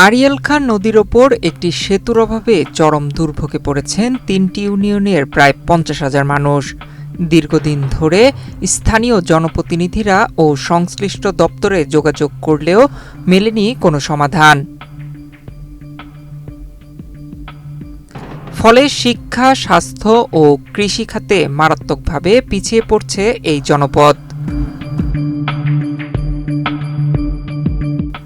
আড়িয়াল খাঁ নদীর ওপর একটি সেতুর অভাবে চরম দুর্ভোগে পড়েছেন ৩টি ইউনিয়নের প্রায় ৫০,০০০ মানুষ। দীর্ঘদিন ধরে স্থানীয় জনপ্রতিনিধিরা ও সংশ্লিষ্ট দপ্তরে যোগাযোগ করলেও মেলেনি কোনো সমাধান। ফলে শিক্ষা, স্বাস্থ্য ও কৃষি খাতে মারাত্মকভাবে পিছিয়ে পড়ছে এই জনপদ।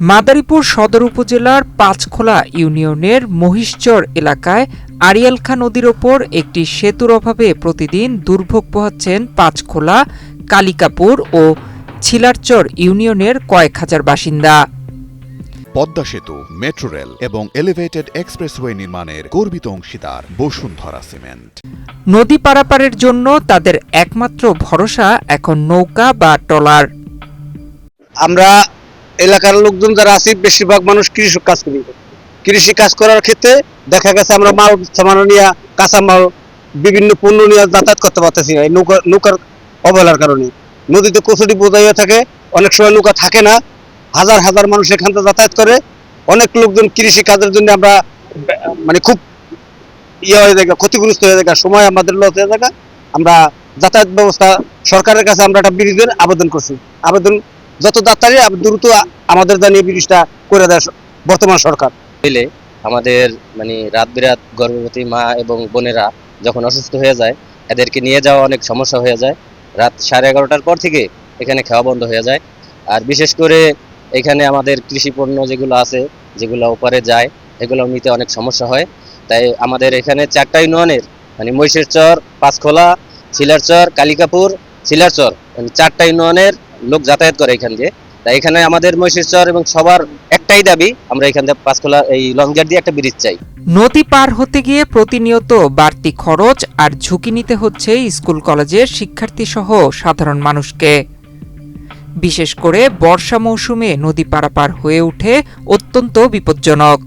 মাদারীপুর সদর উপজেলার পাঁচখোলা ইউনিয়নের মহিষচর এলাকায় আড়িয়াল খাঁ নদীর ওপর একটি সেতুর অভাবে প্রতিদিন দুর্ভোগ পোহাচ্ছেন পাঁচখোলা, কালিকাপুর ও ছিলারচর ইউনিয়নের কয়েক হাজার বাসিন্দা। পদ্মা সেতু, মেট্রো রেল এবং এলিভেটেড এক্সপ্রেসওয়ে নির্মাণের গর্বিত অংশীদার বসুন্ধরা সিমেন্ট। নদী পারাপারের জন্য তাদের একমাত্র ভরসা এখন নৌকা বা ট্রলার। আমরা এলাকার লোকজন যারা আছি বেশিরভাগ মানুষ কৃষি কাজ করি। কৃষি কাজ করার ক্ষেত্রে দেখা গেছে আমরা মাল সামানো নিয়ে, কাঁচামাল, বিভিন্ন পণ্য নিয়ে যাতায়াত করতে পারতেছি না নৌকার অবহেলার কারণে। নদীতে কচুরি বোঝাই হয়ে থাকে, অনেক সময় নৌকা থাকে না, হাজার হাজার মানুষ এখান থেকে যাতায়াত করে। অনেক লোকজন কৃষি কাজের জন্য আমরা মানে খুব হয়ে যায়, ক্ষতিগ্রস্ত হয়ে যায়, সময় আমাদের লস হয়ে যায়। আমরা যাতায়াত ব্যবস্থা সরকারের কাছে আমরা একটা ব্রিজের আবেদন করছি। আবেদন যত তাড়াতাড়ি দ্রুত আমাদের জানিয়ে ব্রিজটা করে দেয় বর্তমান সরকার। আমাদের মানে রাত বিরাত গর্ভবতী মা এবং বোনেরা যখন অসুস্থ হয়ে যায়, এদেরকে নিয়ে যাওয়া অনেক সমস্যা হয়ে যায়। রাত 11:30টার পর থেকে এখানে খাওয়া বন্ধ হয়ে যায়। আর বিশেষ করে এখানে আমাদের কৃষি পণ্য যেগুলো আছে, যেগুলো ওপারে যায়, এগুলো নিতে অনেক সমস্যা হয়। তাই আমাদের এখানে 4টা ইউনিয়নের মানে মহিষেরচর, পাঁচখোলা, ছিলারচর, কালিকাপুর, ছিলারচর, মানে 4টা ইউনিয়নের লোক যাতায়াত করে এখান দিয়ে। তাই এখানে আমাদের মহিষেরচর এবং সবার একটাই দাবি, আমরা এখান থেকে পাঁচখোলা এই লঞ্চঘাট দিয়ে একটা ব্রিজ চাই। নদী পার হতে গিয়ে প্রতিনিয়ত বাড়তি খরচ আর ঝুঁকি নিতে হচ্ছে স্কুল কলেজের শিক্ষার্থী সহ সাধারণ মানুষকে। বিশেষ করে বর্ষা মৌসুমে নদী পারাপার হয়ে ওঠে অত্যন্ত বিপজ্জনক।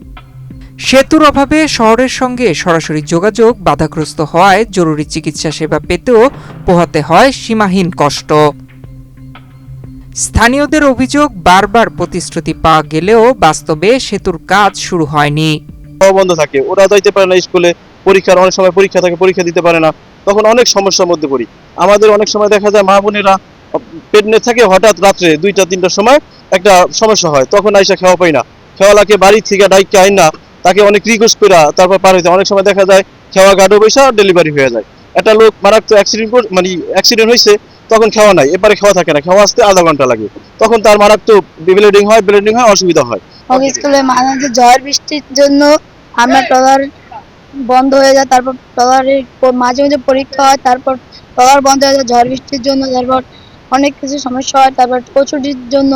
সেতুর অভাবে শহরের সঙ্গে সরাসরি যোগাযোগ বাধাগ্রস্ত হওয়ায় জরুরি চিকিৎসা সেবা পেতেও পোহাতে হয় সীমাহীন কষ্ট। স্থানীয়দের অভিযোগ, বারবার প্রতিশ্রুতি পাওয়া গেলেও বাস্তবে সেতুর কাজ শুরু হয়নি। বন্ধ থাকে, ওরা যাইতে পারে না স্কুলে, পরীক্ষার অনেক সময় পরীক্ষা থাকে, পরীক্ষা দিতে পারে না, তখন অনেক সমস্যার মধ্যে পড়ি। আমাদের অনেক সময় দেখা যায় মা বোনেরা প্রেগনেন্ট থাকে, হঠাৎ রাত্রে 2টা-3টার সময় একটা সমস্যা হয়, তখন আইসা খাওয়া পাই না। খেওয়ালাকে বাড়ি থেকে ডাইকে আইন না, তাকে অনেক রিকোয়েস্ট করে তারপর পার হইতে অনেক সময় দেখা যায় খেওয়া গাড়ো পয়সা ডেলিভারি হয়ে যায়। একটা লোক মারাত্মক অ্যাক্সিডেন্ট হয়েছে, তখন খাওয়া নাই, এবারে খাওয়া থাকে না, খাওয়া আসতে আধা ঘন্টা লাগে, তখন তার মারাত্মক ব্লিডিং হয়, অসুবিধা হয়। স্কুলে মাঝে ঝড় বৃষ্টির জন্য আমরা ট্রলার বন্ধ হয়ে যায়, তারপর ট্রলারের মাঝে মাঝে পরীক্ষা হয়, তারপর ট্রলার বন্ধ হয়ে যায় ঝড় বৃষ্টির জন্য, তারপর অনেক কিছু সমস্যা হয়, তারপর কচুরির জন্য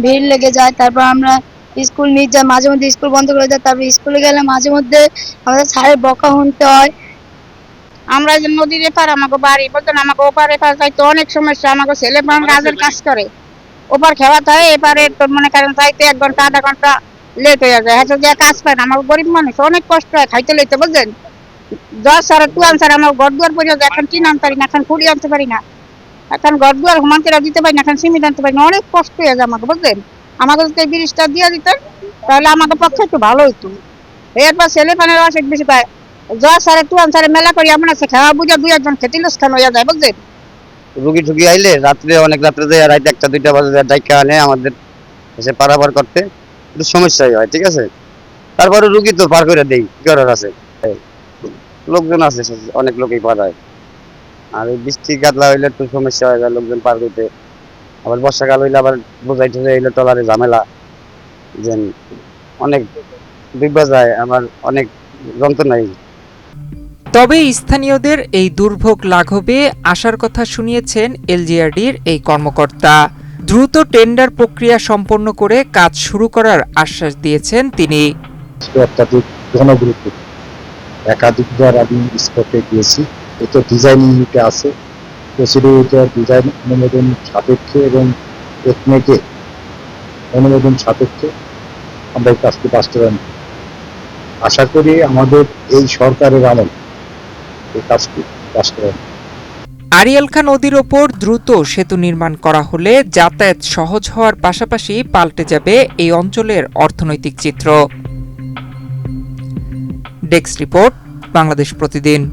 ভিড় লেগে যায়, তারপর আমরা স্কুল নিয়ে যাই, মাঝে মধ্যে স্কুল বন্ধ করে যায়, তারপর স্কুলে গেলে মাঝে মধ্যে আমাদের স্যারের বকা শুনতে হয়। আমরা যে নদীর এপার আমাকে বাড়ি বলতেন, আমাকে ওপার এপার যাইতে অনেক সমস্যা। আমাকে ছেলে কাজের কাজ করে, ওপার খেওয়াতে হয়, এপারে তোর মনে করেন যাইতে 1 ঘন্টা আধা ঘন্টা লেট হয়ে যায়, হয়তো যে কাজ পায় না। আমার গরিব মানুষ, অনেক কষ্ট হয় খাইতে লইতে, বুঝলেন। 10 সারে 2 আনসার আমার ঘর দুয়ার পড়ে যায়, এখন টিন আনতে পারি না, এখন ফুড়ি আনতে পারি না, এখন ঘর দুয়ার হুমান্তিরা দিতে পারি না, এখন সিমেন্ট আনতে পারি না, অনেক কষ্ট হয়ে যায় আমাকে, বুঝলেন। আমাকে যদি এই ব্রিজটা দিয়ে দিতেন তাহলে আমাদের পক্ষে একটু ভালো হইতো। এরপর ছেলে পানের অনেক বেশি পায়, 10 সারে 2 আনসারে মেলা করি, এমন আছে খাওয়া বুঝা 2-1 জন খেতে লোসখান হয়ে যায়, বুঝলেন। রুগী ঠুগি আইলে রাত্রে, অনেক রাত্রে যায়, রাত 1টা-2টা বাজে ডাইকা আনে আমাদের এসে পারাপার করতে, একটু সমস্যাই হয়, ঠিক আছে। তারপরে রুগী তো পার করে দেই, কি করার আছে, লোকজন আছে, অনেক লোকই পার হয়। আর এই বৃষ্টি কাতলা হইলে একটু সমস্যা হয়ে যায় লোকজন পার করতে। আবার বর্ষাকাল হইলে আবার বোঝাই ঠোঝাই হইলে ট্রলারে ঝামেলা, যে অনেক ডুবা যায়, আমার অনেক যন্ত্রণাই। তবে স্থানীয়দের এই দুর্ভোগ লাঘবে আসার কথা শুনিয়েছেন এলজিআরডির এই কর্মকর্তা। দ্রুত টেন্ডার প্রক্রিয়া সম্পন্ন করে কাজ শুরু করার আশ্বাস দিয়েছেন তিনি। অত্যাধিক জনগুরুত্ব, একাধিকবার আমি স্পটে গিয়েছি, এতে ডিজাইন ইউনিটে আছে, প্রসিডিউর ডিজাইন অনুমোদন সাপেক্ষে এবং টেকনিকে অনুমোদন সাপেক্ষে আমরা এই কাজটি বাস্তবায়ন করি। আশা করি আমাদের এই সরকারের আমল এই কাজটি বাস্তবায়ন। আড়িয়ালখা নদীর ওপর দ্রুত সেতু নির্মাণ করা হলে যাতায়াত সহজ হওয়ার পাশাপাশি পাল্টে যাবে এই অঞ্চলের অর্থনৈতিক চিত্র। ডেস্ক রিপোর্ট, বাংলাদেশ প্রতিদিন।